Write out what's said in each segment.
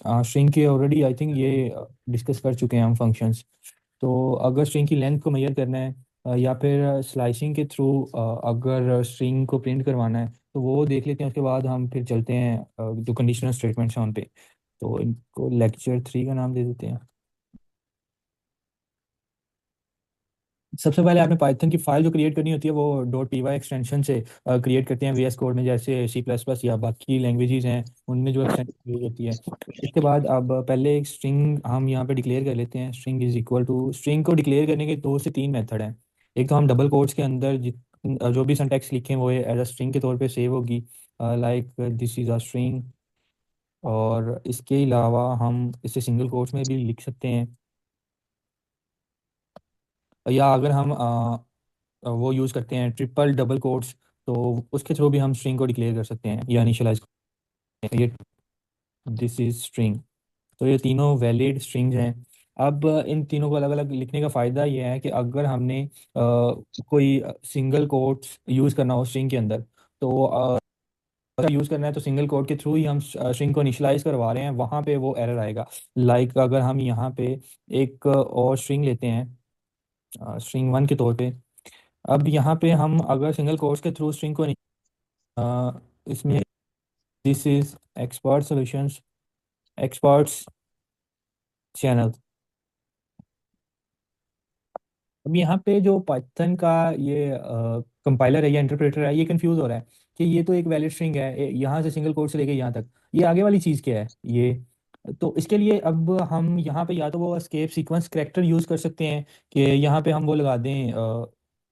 String के already I think ये discuss कर चुके हैं हम फंक्शंस। तो अगर स्ट्रिंग की लेंथ को मेजर करना है या फिर स्लाइसिंग के थ्रू अगर स्ट्रिंग को प्रिंट करवाना है तो वो देख लेते हैं। उसके बाद हम फिर चलते हैं जो कंडीशनल स्टेटमेंट्स हैं उन पे। तो इनको लेक्चर 3 का नाम दे देते हैं। सबसे पहले आपने पाइथन की फाइल जो क्रिएट करनी होती है वो डॉट पी वाई एक्सटेंशन से क्रिएट करते हैं वी एस कोड में, जैसे सी प्लस प्लस या बाकी लैंग्वेजेस हैं उनमें जो एक्सटेंशन यूज होती है। इसके बाद अब पहले एक स्ट्रिंग हम यहाँ पे डिक्लेयर कर लेते हैं। String is equal to, string को डिक्लेयर करने के 2 से 3 मेथड हैं। एक तो हम डबल कोट्स के अंदर जो भी सिंटैक्स लिखे हैं वो एज अ स्ट्रिंग के तौर पे सेव होगी, like this is a string. और इसके अलावा हम इसे सिंगल कोट्स में भी लिख सकते हैं, या अगर हम वो यूज़ करते हैं ट्रिपल डबल कोट्स तो उसके थ्रू भी हम स्ट्रिंग को डिक्लेयर कर सकते हैं या इनिशियलाइज कर सकते हैं। ये दिस इज स्ट्रिंग। तो ये तीनों वैलिड स्ट्रिंग्स हैं। अब इन तीनों को अलग अलग लिखने का फ़ायदा ये है कि अगर हमने कोई सिंगल कोट्स यूज़ करना हो स्ट्रिंग के अंदर, तो यूज़ करना है तो सिंगल कोट के थ्रू ही हम स्ट्रिंग को इनिशियलाइज करवा रहे हैं, वहाँ पे वो एरर आएगा। लाइक अगर हम यहाँ पे एक और स्ट्रिंग लेते हैं स्ट्रिंग 1 के तौर पे। अब यहाँ पे हम अगर सिंगल कोट्स के थ्रू स्ट्रिंग को इसमें this is expert solutions experts channel. अब यहाँ पे जो पाइथन का ये कंपाइलर है या इंटरप्रेटर है, ये कंफ्यूज हो रहा है कि ये तो एक वैलिड स्ट्रिंग है, यहाँ से सिंगल कोट से लेके यहाँ तक, ये आगे वाली चीज़ क्या है ये। तो इसके लिए अब हम यहाँ पे या तो वो एस्केप सीक्वेंस करेक्टर यूज़ कर सकते हैं कि यहाँ पे हम वो लगा दें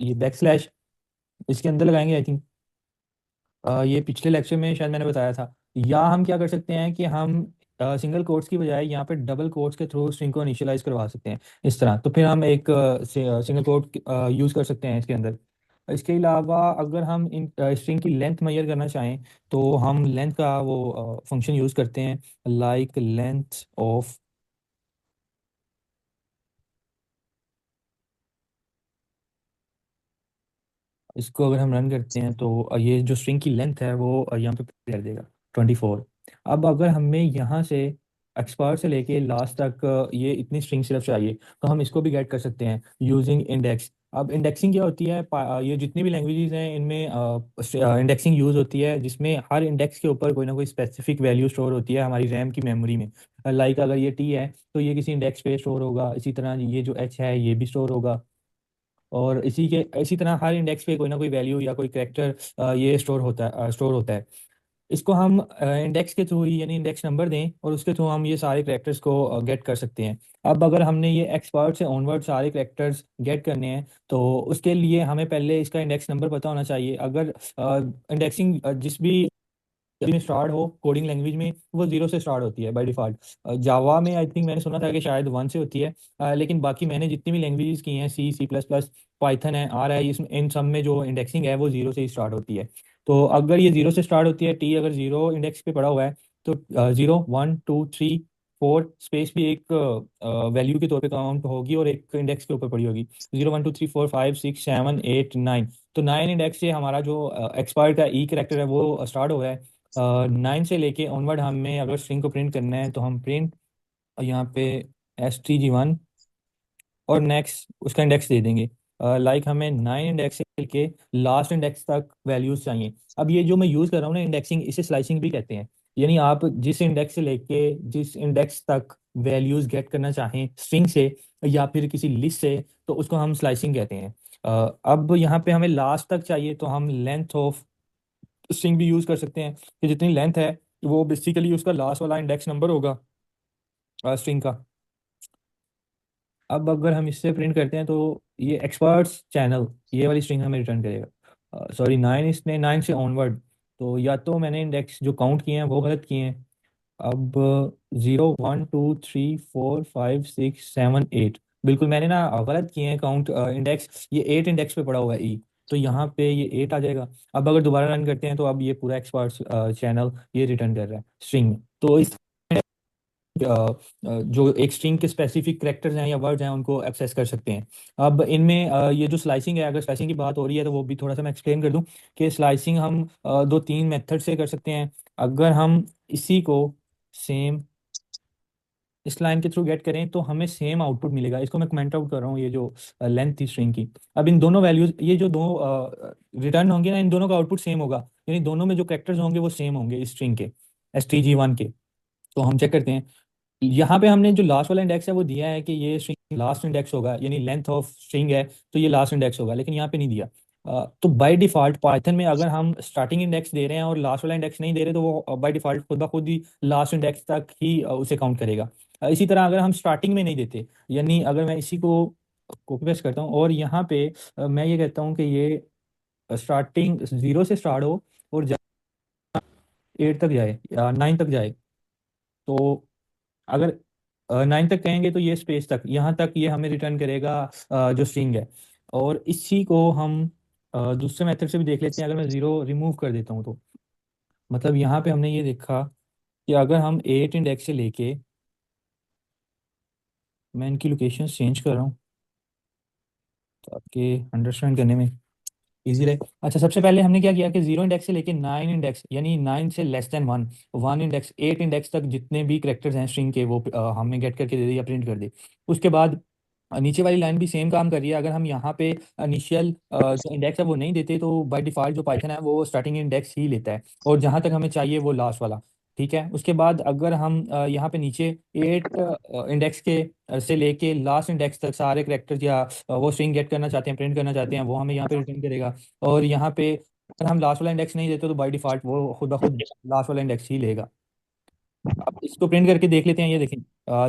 ये बैक स्लैश इसके अंदर लगाएंगे आई थिंक। ये पिछले लेक्चर में शायद मैंने बताया था। या हम क्या कर सकते हैं कि हम सिंगल कोट्स की बजाय यहाँ पे डबल कोट्स के थ्रू स्ट्रिंग को इनिशियलाइज करवा सकते हैं इस तरह। तो फिर हम एक सिंगल कोट यूज़ कर सकते हैं इसके अंदर। इसके अलावा अगर हम इन स्ट्रिंग की लेंथ मेजर करना चाहें तो हम लेंथ का वो फंक्शन यूज़ करते हैं, लाइक लेंथ ऑफ। इसको अगर हम रन करते हैं तो ये जो स्ट्रिंग की लेंथ है वो यहाँ पे कर देगा 24। अब अगर हमें यहाँ से एक्सपर्ट से लेके लास्ट तक ये इतनी स्ट्रिंग सिर्फ चाहिए तो हम इसको भी गेट कर सकते हैं यूजिंग इंडेक्स। अब इंडेक्सिंग क्या होती है, ये जितनी भी लैंग्वेजेस हैं इनमें इंडेक्सिंग यूज होती है, जिसमें हर इंडेक्स के ऊपर कोई ना कोई स्पेसिफिक वैल्यू स्टोर होती है हमारी रैम की मेमोरी में। लाइक अगर ये टी है तो ये किसी इंडेक्स पे स्टोर होगा, इसी तरह ये जो एच है ये भी स्टोर होगा। और इसी तरह हर इंडेक्स पे कोई ना कोई वैल्यू या कोई कैरेक्टर ये स्टोर होता है। इसको हम इंडेक्स के थ्रू ही, यानी इंडेक्स नंबर दें और उसके थ्रू हम ये सारे करेक्टर्स को गेट कर सकते हैं। अब अगर हमने ये एक्सपर्ट से ऑनवर्ड सारे करेक्टर्स गेट करने हैं तो उसके लिए हमें पहले इसका इंडेक्स नंबर पता होना चाहिए। अगर इंडेक्सिंग जिस भी में स्टार्ट हो कोडिंग लैंग्वेज में वो 0 से स्टार्ट होती है बाय डिफॉल्ट। जावा में आई थिंक मैंने सुना था कि शायद 1 से होती है। लेकिन बाकी मैंने जितनी भी लैंग्वेजेस की हैं, सी सी प्लस प्लस पाइथन है, आर है, इसमें इन सब में जो इंडेक्सिंग है वो 0 से ही स्टार्ट होती है। तो अगर ये 0 से स्टार्ट होती है, टी अगर 0 इंडेक्स पे पड़ा हुआ है तो 0 1 2 3 4 स्पेस भी एक वैल्यू के तौर पे काउंट होगी और एक इंडेक्स के ऊपर पड़ी होगी। 0 1 2 3 4 5 6 7 8 9। तो 9 इंडेक्स से हमारा जो एक्सपायर का ई करेक्टर है वो स्टार्ट हो रहा है। 9 से लेके ऑनवर्ड हमें अगर स्ट्रिंग को प्रिंट करना है तो हम प्रिंट यहाँ पे STG1 और नेक्स्ट उसका इंडेक्स दे देंगे। लाइक हमें 9 इंडेक्स से लेके लास्ट इंडेक्स तक वैल्यूज चाहिए। अब ये जो मैं यूज़ कर रहा हूँ ना इंडेक्सिंग, इसे स्लाइसिंग भी कहते हैं। यानी आप जिस इंडेक्स से लेके जिस इंडेक्स तक वैल्यूज गेट करना चाहें स्ट्रिंग से या फिर किसी लिस्ट से तो उसको हम स्लाइसिंग कहते हैं। अब यहाँ पे हमें लास्ट तक चाहिए तो हम लेंथ ऑफ स्ट्रिंग भी यूज कर सकते हैं कि जितनी लेंथ है वो बेसिकली उसका लास्ट वाला इंडेक्स नंबर होगा स्ट्रिंग का। अब अगर हम इससे प्रिंट करते हैं तो ये एक्सपर्ट्स चैनल ये वाली स्ट्रिंग हमें रिटर्न करेगा। सॉरी 9, इसने 9 से ऑनवर्ड, तो या तो मैंने इंडेक्स जो काउंट किए हैं वो गलत किए हैं। अब 0 1 2 3 4 5 6 7 8, बिल्कुल मैंने ना गलत किए हैं काउंट इंडेक्स, ये 8 इंडेक्स पे पड़ा हुआ है ई, तो यहाँ पे ये 8 आ जाएगा। अब अगर दोबारा रन करते हैं तो अब ये पूरा एक्सपर्ट चैनल ये रिटर्न कर रहा है स्ट्रिंग में। तो इस जो एक स्ट्रिंग के स्पेसिफिक कैरेक्टर्स हैं या वर्ड्स हैं उनको एक्सेस कर सकते हैं। अब इनमें ये जो स्लाइसिंग है, अगर स्लाइसिंग की बात हो रही है तो वो भी थोड़ा सा मैं एक्सप्लेन कर दूं कि स्लाइसिंग हम 2 3 मेथड से कर सकते हैं। अगर हम इसी को सेम इस लाइन के थ्रू गेट करें तो हमें सेम आउटपुट मिलेगा। इसको मैं कमेंट आउट कर रहा हूँ, ये जो लेंथ थी स्ट्रिंग की। अब इन दोनों वैल्यूज, ये जो दो रिटर्न होंगे ना, इन दोनों का आउटपुट सेम होगा, यानी दोनों में जो कैरेक्टर्स होंगे वो सेम होंगे इस स्ट्रिंग के, stg1 के। तो हम चेक करते हैं, यहाँ पे हमने जो लास्ट वाला इंडेक्स है वो दिया है कि ये स्ट्रिंग लास्ट इंडेक्स होगा, यानी लेंथ ऑफ स्ट्रिंग है तो ये लास्ट इंडेक्स होगा, लेकिन यहाँ पे नहीं दिया। तो बाय डिफॉल्ट पाइथन में अगर हम स्टार्टिंग इंडेक्स दे रहे हैं और लास्ट वाला इंडेक्स नहीं दे रहे तो वो बाय डिफॉल्ट खुद ब खुद ही लास्ट इंडेक्स तक ही उसे काउंट करेगा। इसी तरह अगर हम स्टार्टिंग में नहीं देते, यानी अगर मैं इसी को कॉपी पेस्ट करता हूँ और यहाँ पे मैं ये कहता हूँ कि ये स्टार्टिंग 0 से स्टार्ट हो और 8 तक जाए या 9 तक जाए, तो अगर 9 तक कहेंगे तो ये स्पेस तक, यहाँ तक ये हमें रिटर्न करेगा जो स्ट्रिंग है। और इसी को हम दूसरे मेथड से भी देख लेते हैं। अगर मैं 0 रिमूव कर देता हूँ तो मतलब यहाँ पे हमने ये देखा कि अगर हम 8 इंडेक्स से लेके, मैं इनकी लोकेशन चेंज कर रहा हूँ ताकि अंडरस्टैंड करने में इजी रहे। अच्छा, सबसे पहले हमने क्या किया कि 0 इंडेक्स से लेके 9 इंडेक्स, यानी 9 से लेस देन 1, 1 इंडेक्स, 8 इंडेक्स तक जितने भी करेक्टर्स हैं स्ट्रिंग के वो हमें गेट करके दे दे या प्रिंट कर दे। उसके बाद नीचे वाली लाइन भी सेम काम कर रही है। अगर हम यहाँ पे इनिशियल जो इंडेक्स है वो नहीं देते तो बाय डिफॉल्ट जो पाइथन है वो स्टार्टिंग इंडेक्स ही लेता है, और जहाँ तक हमें चाहिए वो लास्ट वाला। ठीक है, उसके बाद अगर हम यहाँ पे नीचे 8 इंडेक्स के से लेके लास्ट इंडेक्स तक सारे करेक्टर्स या वो स्ट्रिंग गेट करना चाहते हैं, प्रिंट करना चाहते हैं, वो हमें यहाँ पे रिटर्न करेगा। और यहाँ पे अगर हम लास्ट वाला इंडेक्स नहीं देते तो बाय डिफॉल्ट वो खुद ब खुद लास्ट वाला इंडेक्स ही लेगा। अब इसको प्रिंट करके देख लेते हैं। ये देखें,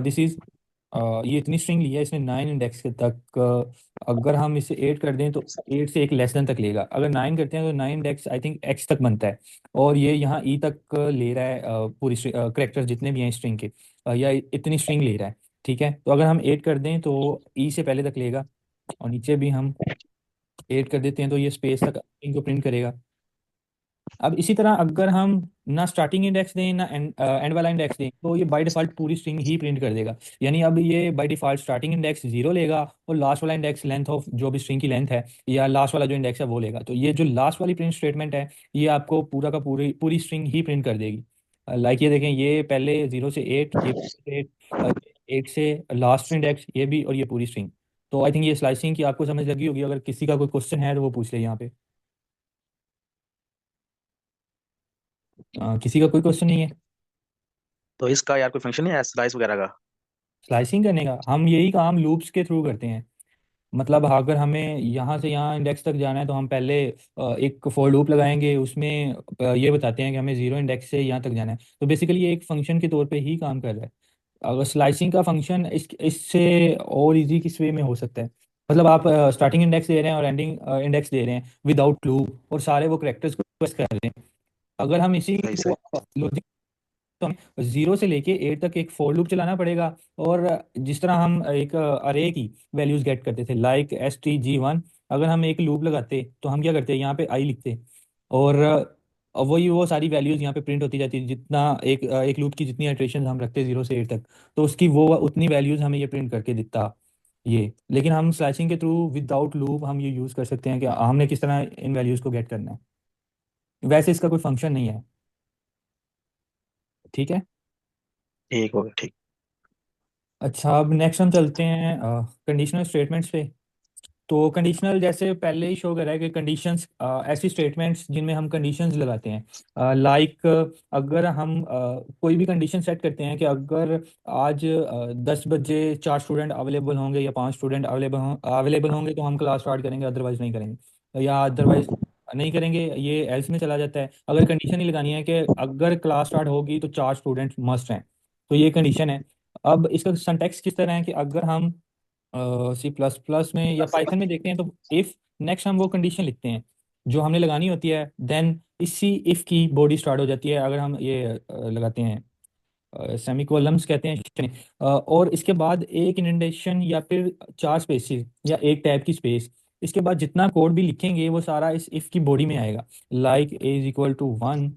दिस इज, ये इतनी स्ट्रिंग ली है इसने 9 इंडेक्स के तक। अगर हम इसे 8 कर दें तो 8 से एक लेस देन तक लेगा। अगर 9 करते हैं तो 9 इंडेक्स आई थिंक एक्स तक बनता है, और ये यहाँ ई तक ले रहा है, पूरी करेक्टर्स जितने भी हैं स्ट्रिंग के, या इतनी स्ट्रिंग ले रहा है। ठीक है, तो अगर हम 8 कर दें तो ई से पहले तक लेगा, और नीचे भी हम 8 कर देते हैं तो ये स्पेस तक स्ट्रिंग को प्रिंट करेगा। अब इसी तरह अगर हम ना स्टार्टिंग इंडेक्स दें ना एंड वाला इंडेक्स दें तो ये बाय डिफॉल्ट पूरी स्ट्रिंग ही प्रिंट कर देगा। यानी अब ये बाय डिफॉल्ट स्टार्टिंग इंडेक्स 0 लेगा और लास्ट वाला इंडेक्स लेंथ ऑफ जो भी स्ट्रिंग की लेंथ है या लास्ट वाला जो इंडेक्स है वो लेगा। तो ये जो लास्ट वाली प्रिंट स्टेटमेंट है ये आपको पूरा का पूरी पूरी स्ट्रिंग ही प्रिंट कर देगी। लाइक ये देखें, ये पहले 0 से 8, ये 8, 8 से लास्ट इंडेक्स ये भी, और ये पूरी स्ट्रिंग। तो आई थिंक ये स्लाइसिंग की आपको समझ लगी होगी। अगर किसी का कोई क्वेश्चन है तो वो पूछ ले यहाँ पे। किसी का कोई क्वेश्चन नहीं है? तो इसका यार कोई फंक्शन नहीं है स्लाइस वगैरह का? स्लाइसिंग करने का हम यही काम लूप्स के थ्रू करते हैं। मतलब अगर हमें यहाँ से यहाँ इंडेक्स तक जाना है तो हम पहले एक फॉर लूप लगाएंगे, उसमें ये बताते हैं कि हमें 0 इंडेक्स से यहाँ तक जाना है। तो बेसिकली ये एक फंक्शन के तौर पे ही काम कर रहा है। अगर स्लाइसिंग का फंक्शन इससे और इजी किस वे में हो सकता है, मतलब आप स्टार्टिंग इंडेक्स दे रहे हैं और एंडिंग इंडेक्स दे रहे हैं विदाउट लूप, और सारे वो करेक्टर्स को प्रेस कर रहे हैं। अगर हम इसी सही सही। को लॉजिक, तो हमें 0 से लेके 8 तक एक फॉर लूप चलाना पड़ेगा। और जिस तरह हम एक अरे की वैल्यूज गेट करते थे लाइक stg1, अगर हम एक लूप लगाते तो हम क्या करते यहाँ पे आई लिखते, और वही वो सारी वैल्यूज यहाँ पे प्रिंट होती जाती जितना एक लूप की जितनी इटरेशन हम रखते 0 से 8 तक, तो उसकी वो उतनी वैल्यूज हमें ये प्रिंट करके देता ये। लेकिन हम स्लाइसिंग के थ्रू विदाउट लूप हम ये यूज़ कर सकते हैं कि हमने किस तरह इन वैल्यूज को गेट करना है। वैसे इसका कोई फंक्शन नहीं है। ठीक है। ठीक हो गया ठीक। अच्छा, अब नेक्स्ट हम चलते हैं कंडीशनल स्टेटमेंट्स पे। तो कंडीशनल जैसे पहले ही शो कर रहा है कि कंडीशंस ऐसी स्टेटमेंट्स जिनमें हम कंडीशंस लगाते हैं, लाइक अगर हम कोई भी कंडीशन सेट करते हैं कि अगर आज 10 बजे 4 स्टूडेंट अवेलेबल होंगे या 5 स्टूडेंट अवेलेबल होंगे तो हम क्लास स्टार्ट करेंगे, अदरवाइज नहीं करेंगे, या अदरवाइज नहीं करेंगे, ये एल्स में चला जाता है। अगर कंडीशन ही लगानी है कि अगर क्लास स्टार्ट होगी तो 4 स्टूडेंट मस्ट हैं, तो ये कंडीशन है। अब इसका सिंटैक्स किस तरह है कि अगर हम C++ में या पाइथन में देखते हैं तो इफ, नेक्स्ट हम वो कंडीशन लिखते हैं जो हमने लगानी होती है, देन इसी इफ की बॉडी स्टार्ट हो जाती है। अगर हम ये लगाते हैं सेमीकोलम्स कहते हैं, और इसके बाद एक इंडेंटेशन या फिर 4 स्पेसिस या एक टैब की स्पेस, इसके बाद जितना कोड भी लिखेंगे वो सारा इस इफ की बॉडी में आएगा। लाइक A = 1,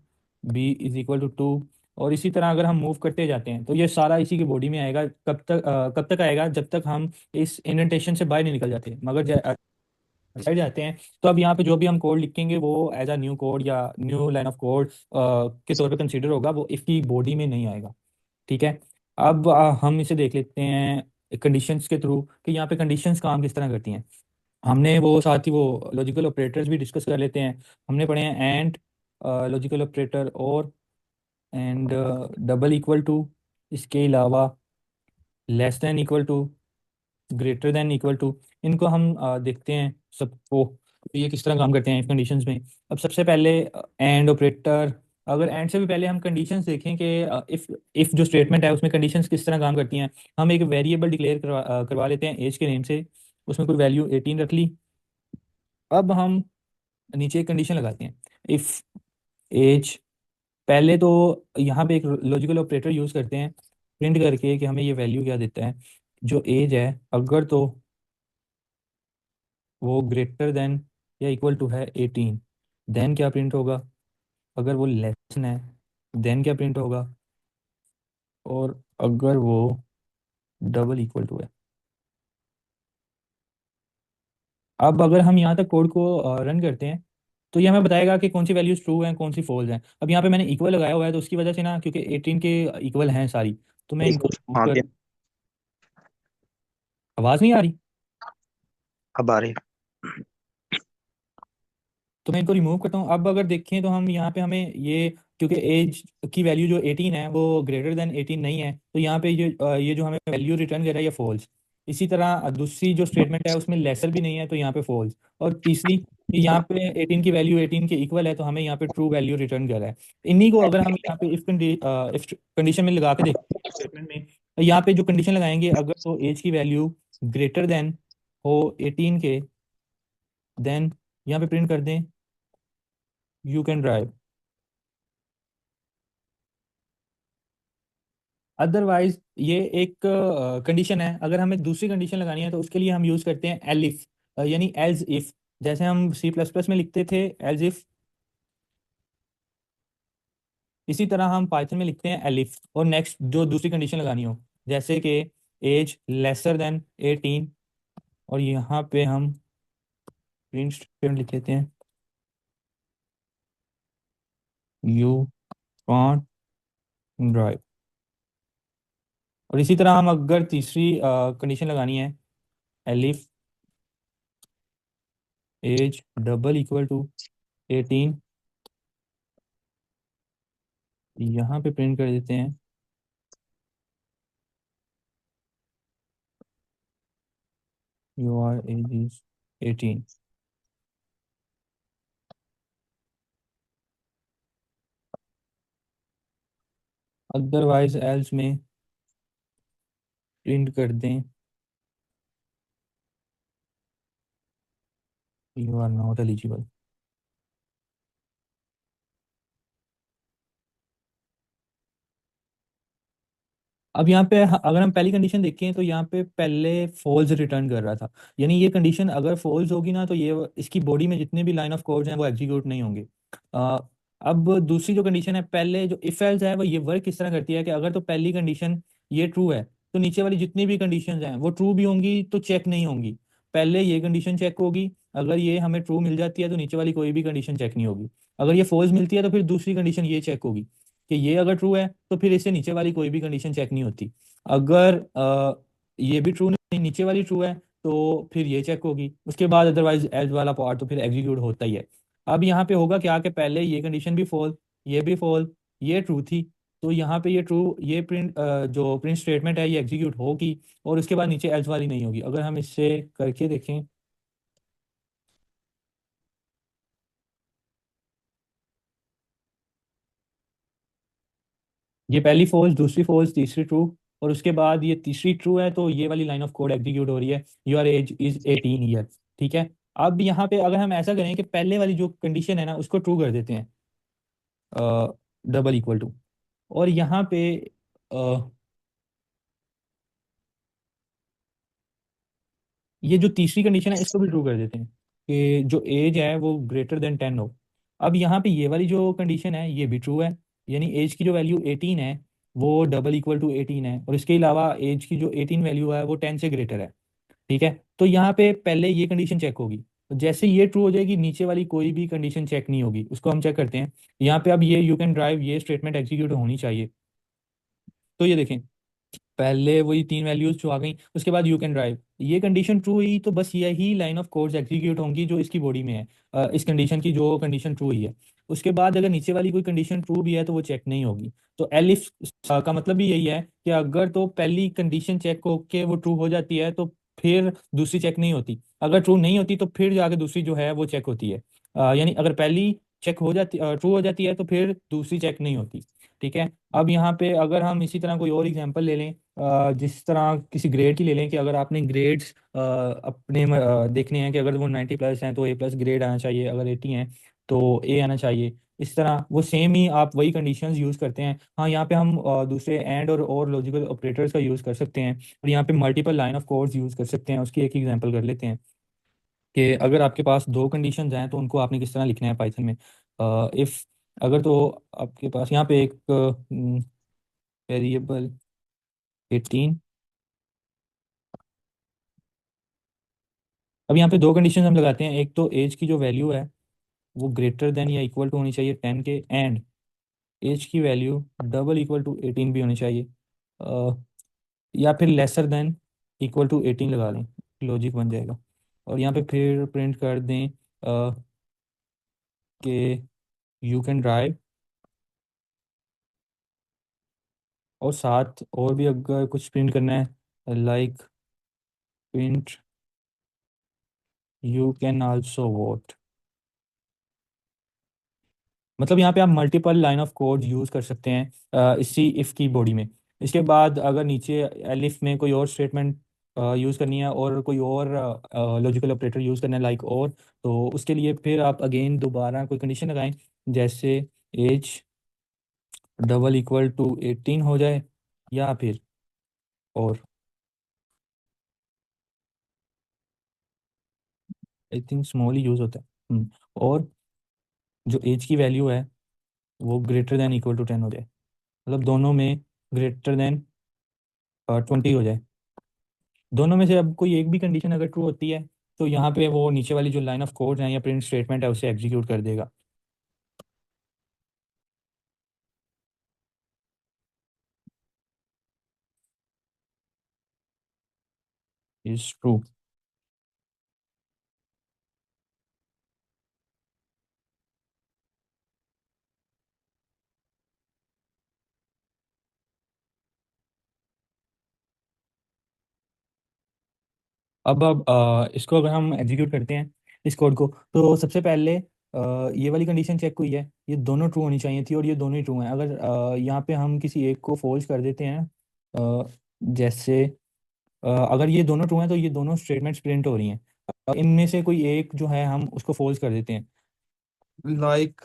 B = 2, और इसी तरह अगर हम मूव करते जाते हैं तो ये सारा इसी की बॉडी में आएगा। कब तक आएगा, जब तक हम इस इंडेंटेशन से बाहर नहीं निकल जाते। मगर साइड जाते हैं तो अब यहाँ पे जो भी हम कोड लिखेंगे वो एज अ न्यू कोड या न्यू लाइन ऑफ कोड के तौर पे कंसीडर होगा, वो इफ की बॉडी में नहीं आएगा। ठीक है। अब हम इसे देख लेते हैं कंडीशंस के थ्रू कि यहाँ पे कंडीशंस काम किस तरह करती हैं। हमने वो साथ ही वो लॉजिकल ऑपरेटर्स भी डिस्कस कर लेते हैं। हमने पढ़े हैं एंड, लॉजिकल ऑपरेटर, और एंड, डबल इक्वल टू, इसके अलावा less than equal to, greater than equal to. इनको हम देखते हैं सबको, ये किस तरह काम करते हैं इस कंडीशंस में। अब सबसे पहले एंड ऑपरेटर। अगर एंड से भी पहले हम कंडीशंस देखें कि इफ जो स्टेटमेंट है उसमें कंडीशंस किस तरह काम करती हैं। हम एक वेरिएबल डिक्लेयर करवा लेते हैं एज के नेम से, उसमें कोई वैल्यू 18 रख ली। अब हम नीचे एक कंडीशन लगाते हैं, इफ एज। पहले तो यहाँ पे एक लॉजिकल ऑपरेटर यूज करते हैं प्रिंट करके कि हमें ये वैल्यू क्या देता है। जो एज है अगर तो वो ग्रेटर देन या इक्वल टू है 18, देन क्या प्रिंट होगा। अगर वो लेस है देन क्या प्रिंट होगा। और अगर वो डबल इक्वल टू है। अब अगर हम यहाँ तक कोड को रन करते हैं तो ये हमें बताएगा कि कौन सी वैल्यूज ट्रू हैं कौन सी फॉल्स हैं। अब यहाँ पे मैंने इक्वल लगाया हुआ है तो उसकी वजह से ना, क्योंकि 18 के इक्वल हैं सारी, तो मैं इनको remove हाँ कर। क्या? आवाज़ नहीं आ रही? अब आ रही। तो मैं इनको रिमूव करता हूँ। अब अगर देखें तो हम यहाँ पे हमें ये, क्योंकि एज की वैल्यू जो 18 है वो ग्रेटर देन 18 नहीं है, तो यहाँ पे ये जो हमें वैल्यू रिटर्न कर रहा है ये फॉल्स। इसी तरह दूसरी जो स्टेटमेंट है उसमें लेसर भी नहीं है तो यहाँ पे फॉल्स। और तीसरी कि यहाँ पे 18 की वैल्यू 18 के इक्वल है तो हमें यहाँ पे ट्रू वैल्यू रिटर्न कर रहा है। इन्हीं को अगर हम यहाँ पे इफ कंडीशन में लगा के देखते हैं स्टेटमेंट में, तो यहाँ पे जो कंडीशन लगाएंगे अगर तो एज की वैल्यू ग्रेटर देन हो 18 के, देन यहाँ पे प्रिंट कर दें यू कैन ड्राइव। अदरवाइज ये एक कंडीशन है। अगर हमें दूसरी कंडीशन लगानी है तो उसके लिए हम यूज करते हैं एलिफ, यानी एल्स इफ। जैसे हम सी प्लस प्लस में लिखते थे एल्स इफ, इसी तरह हम पाइथन में लिखते हैं एलिफ। और नेक्स्ट जो दूसरी कंडीशन लगानी हो, जैसे कि एज लेसर देन 18, और यहाँ पे हम प्रिंट स्टेटमेंट लिख लेते हैं यू कॉन्ट ड्राइव। और इसी तरह हम अगर तीसरी कंडीशन लगानी है, elif age double equal to 18, यहाँ पे प्रिंट कर देते हैं your age is 18। Otherwise else में प्रिंट कर दें यू आर नॉट एलिजिबल। अब यहाँ पे अगर हम पहली कंडीशन देखें तो यहाँ पे पहले फॉल्स रिटर्न कर रहा था। यानी ये कंडीशन अगर फॉल्स होगी ना तो ये इसकी बॉडी में जितने भी लाइन ऑफ कोड्स हैं वो एग्जीक्यूट नहीं होंगे। अ, अब दूसरी जो कंडीशन है, पहले जो इफ एल्स है वो ये वर्क किस तरह करती है कि अगर तो पहली कंडीशन ये ट्रू है तो नीचे वाली जितनी भी कंडीशन हैं वो ट्रू भी होंगी तो चेक नहीं होंगी। पहले ये कंडीशन चेक होगी, अगर ये हमें ट्रू मिल जाती है तो नीचे वाली कोई भी कंडीशन चेक नहीं होगी। अगर ये फॉल्स मिलती है तो फिर दूसरी कंडीशन ये चेक होगी कि ये अगर ट्रू है तो फिर इससे नीचे वाली कोई भी कंडीशन चेक नहीं होती। अगर ये भी ट्रू नहीं, नीचे वाली ट्रू है, तो फिर ये चेक होगी। उसके बाद अदरवाइज एल्स वाला पार्ट तो फिर एग्जीक्यूट होता ही है। अब यहाँ पे होगा क्या कि पहले ये कंडीशन भी फॉल्स, ये भी फॉल्स, ये ट्रू थी, तो यहाँ पे ये ट्रू, ये प्रिंट जो प्रिंट स्टेटमेंट है ये एग्जीक्यूट होगी। और उसके बाद नीचे एल्स वाली नहीं होगी। अगर हम इससे करके देखें, ये पहली फॉल्स, दूसरी फॉल्स, तीसरी ट्रू, और उसके बाद ये तीसरी ट्रू है तो ये वाली लाइन ऑफ कोड एग्जीक्यूट हो रही है, योर एज इज 18 ईयर। ठीक है। अब यहाँ पे अगर हम ऐसा करें कि पहले वाली जो कंडीशन है ना उसको ट्रू कर देते हैं, डबल इक्वल टू, और यहाँ पे ये जो तीसरी कंडीशन है इसको भी ट्रू कर देते हैं कि जो एज है वो ग्रेटर देन 10 हो। अब यहाँ पे ये वाली जो कंडीशन है ये भी ट्रू है, यानी एज की जो वैल्यू 18 है वो डबल इक्वल टू 18 है, और इसके अलावा एज की जो 18 वैल्यू है वो 10 से ग्रेटर है। ठीक है। तो यहाँ पे पहले ये कंडीशन चेक होगी, तो जैसे ये ट्रू हो जाएगी नीचे वाली कोई भी कंडीशन चेक नहीं होगी। उसको हम चेक करते हैं। यहाँ पे अब ये यू कैन ड्राइव ये स्टेटमेंट एग्जीक्यूट होनी चाहिए। तो ये देखें, पहले वही तीन वैल्यूज जो आ गई, उसके बाद यू कैन ड्राइव, ये कंडीशन ट्रू हुई तो बस यही लाइन ऑफ कोड्स एग्जीक्यूट होंगी जो इसकी बॉडी में है, इस कंडीशन की जो कंडीशन ट्रू हुई है। उसके बाद अगर नीचे वाली कोई कंडीशन ट्रू भी है तो वो चेक नहीं होगी। तो एलिफ का मतलब भी यही है कि अगर तो पहली कंडीशन चेक होके वो ट्रू हो जाती है तो फिर दूसरी चेक नहीं होती, अगर ट्रू नहीं होती तो फिर जाके दूसरी जो है वो चेक होती है। यानी अगर पहली चेक हो जाती, ट्रू हो जाती है तो फिर दूसरी चेक नहीं होती। ठीक है। अब यहाँ पे अगर हम इसी तरह कोई और एग्जांपल ले लें, जिस तरह किसी ग्रेड की ले लें कि अगर आपने ग्रेड्स अपने देखने हैं कि अगर वो 90+ हैं तो A+ ग्रेड आना चाहिए, अगर 80 हैं तो ए आना चाहिए। इस तरह वो सेम ही आप वही कंडीशंस यूज़ करते हैं। हाँ, यहाँ पे हम दूसरे एंड और लॉजिकल ऑपरेटर्स का यूज़ कर सकते हैं, और यहाँ पे multiple line of codes use कर सकते हैं। उसकी एक एग्जांपल कर लेते हैं कि अगर आपके पास दो कंडीशंस हैं तो उनको आपने किस तरह लिखना है पाइथन में। इफ़, अगर तो आपके पास यहाँ पे एक वेरिएबल 18, अब यहाँ पे दो कंडीशन हम लगाते हैं, एक तो एज की जो वैल्यू है वो ग्रेटर देन या इक्वल टू होनी चाहिए 10 के, एंड एज की वैल्यू डबल इक्वल टू 18 भी होनी चाहिए, अ, या फिर लेसर देन इक्वल टू 18 लगा लें, लॉजिक बन जाएगा। और यहाँ पे फिर प्रिंट कर दें कि यू कैन ड्राइव, और साथ और भी अगर कुछ प्रिंट करना है like print you can also vote. मतलब यहाँ पे आप multiple line of code use कर सकते हैं इसी इफ़ की बॉडी में। इसके बाद अगर नीचे एलिफ में कोई और स्टेटमेंट यूज़ करनी है और कोई और लॉजिकल ऑपरेटर यूज़ करना है लाइक और, तो उसके लिए फिर आप अगेन दोबारा कोई कंडीशन लगाएं, जैसे एज डबल इक्वल टू 18 हो जाए, या फिर और, I think small he use होता है। और जो एज की वैल्यू है वो ग्रेटर देन इक्वल टू 10 हो जाए, मतलब दोनों में ग्रेटर देन 20 हो जाए। दोनों में से अब कोई एक भी कंडीशन अगर ट्रू होती है तो यहाँ पे वो नीचे वाली जो लाइन ऑफ कोड है या प्रिंट स्टेटमेंट है उसे एग्जीक्यूट कर देगा। Is true. अब इसको अगर हम एग्जीक्यूट करते हैं इस कोड को, तो सबसे पहले ये वाली कंडीशन चेक हुई है, ये दोनों ट्रू होनी चाहिए थी और ये दोनों ही ट्रू हैं। अगर यहाँ पे हम किसी एक को फॉल्स कर देते हैं, जैसे अगर ये दोनों ट्रू हैं तो ये दोनों स्टेटमेंट्स प्रिंट हो रही हैं। इनमें से कोई एक जो है हम उसको फॉल्स कर देते हैं, लाइक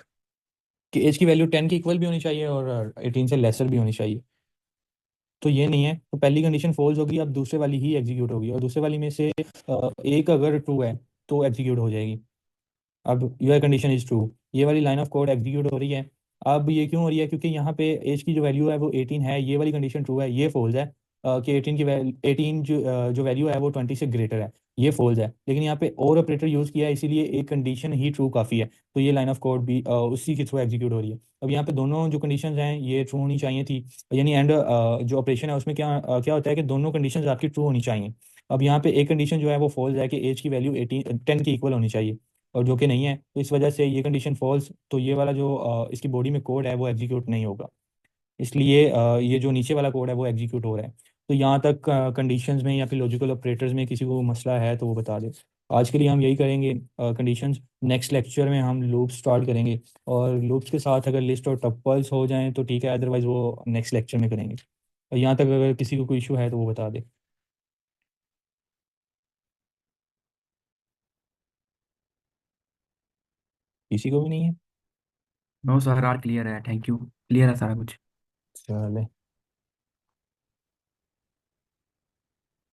कि एज की वैल्यू 10 के इक्वल भी होनी चाहिए और 18 से लेसर भी होनी चाहिए। तो ये नहीं है तो पहली कंडीशन फॉल्स होगी, अब दूसरे वाली ही एग्जीक्यूट होगी, और दूसरे वाली में से एक अगर ट्रू है तो एग्जीक्यूट हो जाएगी। अब यूर कंडीशन इज ट्रू, ये वाली लाइन ऑफ कोड एग्जीक्यूट हो रही है। अब ये क्यों हो रही है, क्योंकि यहाँ पे एज की जो वैल्यू है वो 18 है, ये वाली कंडीशन ट्रू है, ये फॉल्स है। कि 18 की 18 जो वैल्यू है वो 20 से ग्रेटर है, ये फॉल्स है। लेकिन यहाँ पे और ऑपरेटर यूज़ किया है इसीलिए एक कंडीशन ही ट्रू काफ़ी है, तो ये लाइन ऑफ कोड भी उसी के थ्रू एग्जीक्यूट हो रही है। अब यहाँ पे दोनों जो कंडीशंस हैं ये ट्रू होनी चाहिए थी, यानी एंड जो ऑपरेशन है उसमें क्या होता है कि दोनों कंडीशंस आपकी ट्रू होनी चाहिए। अब यहाँ पे एक कंडीशन जो है वो फॉल्स है कि एज की वैल्यू 18 10 के इक्वल होनी चाहिए, और जो कि नहीं है, तो इस वजह से ये कंडीशन फॉल्स, तो ये वाला जो इसकी बॉडी में कोड है वो एग्जीक्यूट नहीं होगा। इसलिए ये जो नीचे वाला कोड है वो एग्जीक्यूट हो रहा है। तो यहाँ तक कंडीशंस में या फिर लॉजिकल ऑपरेटर्स में किसी को मसला है तो वो बता दे। आज के लिए हम यही करेंगे कंडीशंस। नेक्स्ट लेक्चर में हम लूप्स स्टार्ट करेंगे, और लूप्स के साथ अगर लिस्ट और टपल्स हो जाएं तो ठीक है, अदरवाइज वो नेक्स्ट लेक्चर में करेंगे। और यहाँ तक अगर किसी को कोई इशू है तो वो बता दे। किसी को भी नहीं है? नो सर, आर क्लियर है, थैंक यू, क्लियर है सारा कुछ। चले।